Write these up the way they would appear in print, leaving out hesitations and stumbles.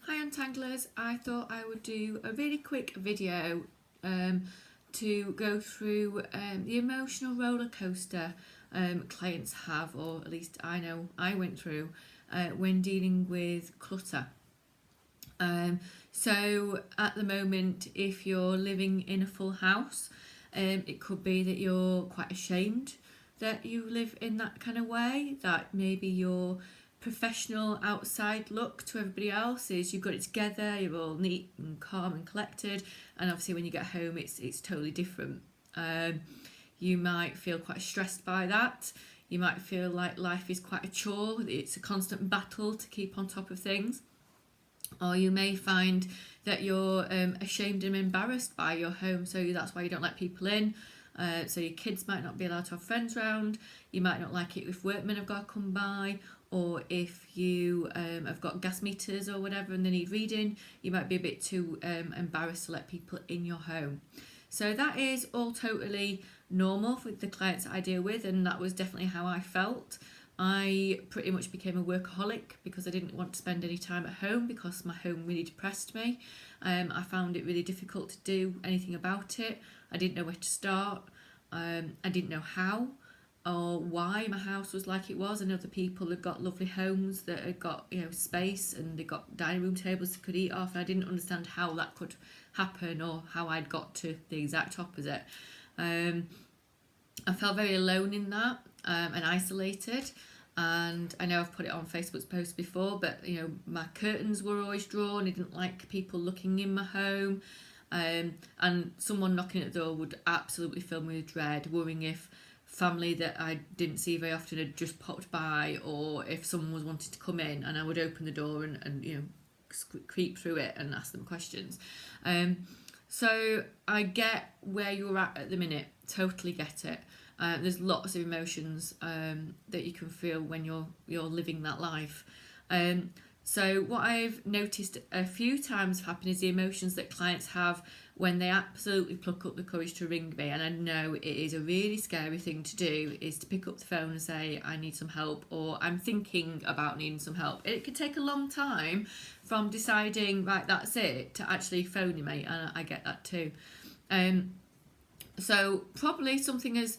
Hi Untanglers, I thought I would do a really quick video to go through the emotional roller coaster clients have, or at least I know I went through when dealing with clutter. So at the moment, if you're living in a full house, it could be that you're quite ashamed that you live in that kind of way, that maybe your professional outside look to everybody else is you've got it together, you're all neat and calm and collected, and obviously when you get home it's totally different. You might feel quite stressed by that. You might feel like life is quite a chore, it's a constant battle to keep on top of things. Or you may find that you're ashamed and embarrassed by your home, so that's why you don't let people in. So your kids might not be allowed to have friends round. You might not like it if workmen have got to come by, or if you have got gas meters or whatever and they need reading, you might be a bit too embarrassed to let people in your home. So that is all totally normal with the clients that I deal with, and that was definitely how I felt. I pretty much became a workaholic because I didn't want to spend any time at home because my home really depressed me. I found it really difficult to do anything about it. I didn't know where to start. I didn't know how or why my house was like it was, and other people had got lovely homes that had got space and they got dining room tables they could eat off, and I didn't understand how that could happen or how I'd got to the exact opposite. I felt very alone in that and isolated. And I know I've put it on Facebook's post before, but my curtains were always drawn. I didn't like people looking in my home, and someone knocking at the door would absolutely fill me with dread, worrying if family that I didn't see very often had just popped by, or if someone was wanting to come in, and I would open the door and creep through it and ask them questions. So I get where you're at the minute, totally get it. There's lots of emotions that you can feel when you're living that life. So what I've noticed a few times happen is the emotions that clients have when they absolutely pluck up the courage to ring me. And I know it is a really scary thing to do, is to pick up the phone and say, I need some help, or I'm thinking about needing some help. It could take a long time from deciding, right, that's it, to actually phoning me, and I get that too. So probably something has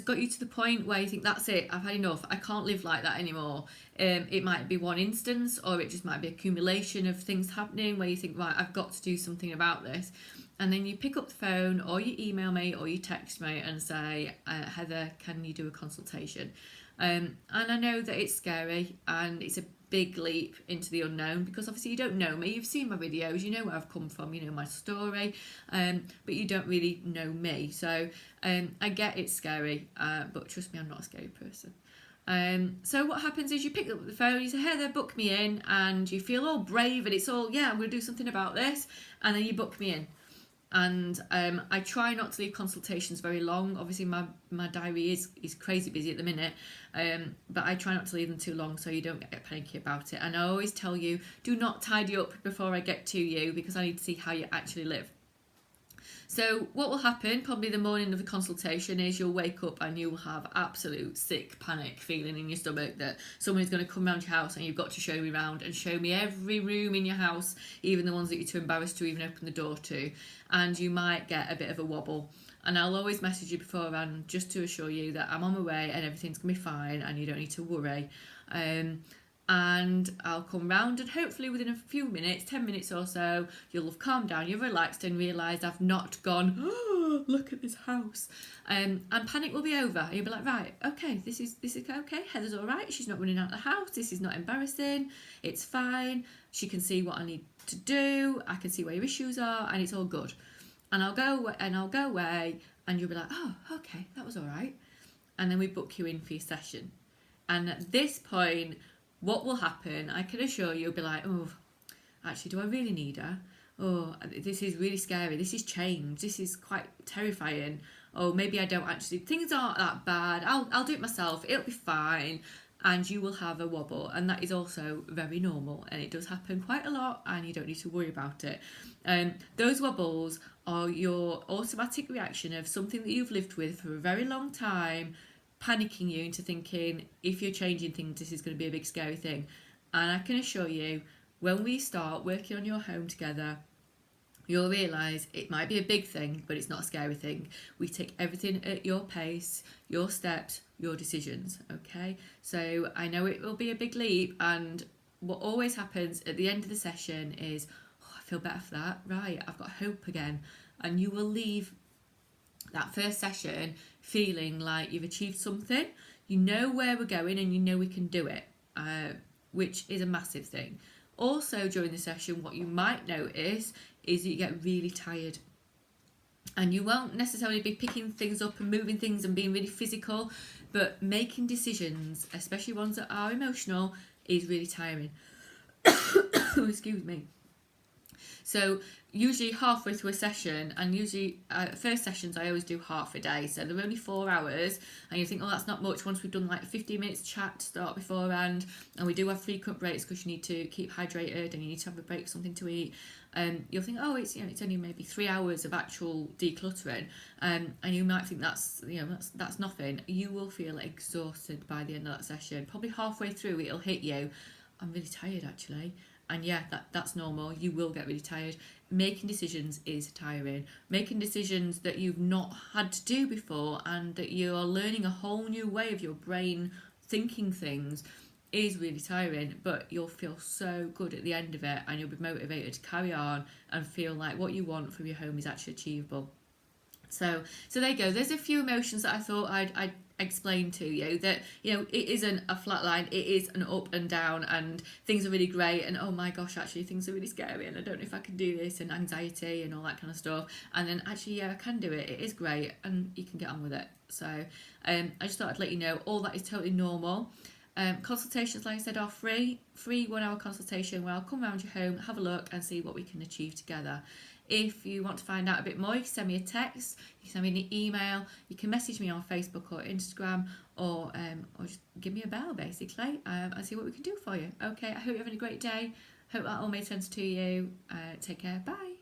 got you to the point where you think, that's it, I've had enough, I can't live like that anymore. It might be one instance, or it just might be accumulation of things happening where you think, right, I've got to do something about this. And then you pick up the phone, or you email me, or you text me and say, Heather, can you do a consultation? And I know that it's scary and it's a big leap into the unknown, because obviously you don't know me, you've seen my videos, you know where I've come from, you know my story, but you don't really know me. So I get it's scary, but trust me, I'm not a scary person. So what happens is you pick up the phone, you say, Heather, book me in, and you feel all brave and it's all, yeah, I'm going to do something about this, and then you book me in. And I try not to leave consultations very long. Obviously my diary is crazy busy at the minute, but I try not to leave them too long so you don't get panicky about it. And I always tell you, do not tidy up before I get to you, because I need to see how you actually live. So what will happen probably the morning of the consultation is you'll wake up and you'll have absolute sick panic feeling in your stomach that someone is going to come around your house and you've got to show me around and show me every room in your house, even the ones that you're too embarrassed to even open the door to. And you might get a bit of a wobble. And I'll always message you beforehand just to assure you that I'm on my way and everything's going to be fine and you don't need to worry. And I'll come round, and hopefully within a few minutes, 10 minutes or so, you'll have calmed down, you've relaxed and realised I've not gone, oh, look at this house, and panic will be over. You'll be like, right, okay, this is okay, Heather's all right, she's not running out of the house, this is not embarrassing, it's fine, she can see what I need to do, I can see where your issues are, and it's all good. And I'll go away and you'll be like, oh, okay, that was all right. And then we book you in for your session. And at this point, what will happen, I can assure you, you'll be like, oh, actually, do I really need her? Oh, this is really scary. This is change. This is quite terrifying. Oh, maybe I don't actually, things aren't that bad. I'll do it myself. It'll be fine. And you will have a wobble. And that is also very normal. And it does happen quite a lot, and you don't need to worry about it. Those wobbles are your automatic reaction of something that you've lived with for a very long time, panicking you into thinking, if you're changing things, this is going to be a big scary thing. And I can assure you, when we start working on your home together, you'll realise it might be a big thing, but it's not a scary thing. We take everything at your pace, your steps, your decisions, okay? So I know it will be a big leap, and what always happens at the end of the session is, oh, I feel better for that, right, I've got hope again. And you will leave that first session feeling like you've achieved something. You know where we're going and you know we can do it, which is a massive thing. Also, during the session, what you might notice is that you get really tired, and you won't necessarily be picking things up and moving things and being really physical, but making decisions, especially ones that are emotional, is really tiring. Excuse me. So usually halfway through a session, and usually first sessions I always do half a day, so they're only 4 hours, and you think, oh, that's not much. Once we've done like 15 minutes chat to start beforehand, and we do have frequent breaks because you need to keep hydrated and you need to have a break, something to eat, you'll think, oh, it's it's only maybe 3 hours of actual decluttering, and you might think that's that's nothing. You will feel exhausted by the end of that session. Probably halfway through it'll hit you, I'm really tired actually. And yeah, that's normal. You will get really tired. Making decisions is tiring. Making decisions that you've not had to do before and that you're learning a whole new way of your brain thinking things is really tiring, but you'll feel so good at the end of it, and you'll be motivated to carry on and feel like what you want from your home is actually achievable. So there you go. There's a few emotions that I thought I'd explain to you, that it isn't a flat line, it is an up and down, and things are really great, and oh my gosh, actually things are really scary, and I don't know if I can do this, and anxiety and all that kind of stuff, and then actually I can do it, it is great, and you can get on with it. So I just thought I'd let you know all that is totally normal. Consultations, like I said, are free 1 hour consultation where I'll come around your home, have a look and see what we can achieve together. If you want to find out a bit more, you can send me a text, you can send me an email, you can message me on Facebook or Instagram, or just give me a bell basically, and see what we can do for you. Okay, I hope you're having a great day. Hope that all made sense to you. Take care, bye.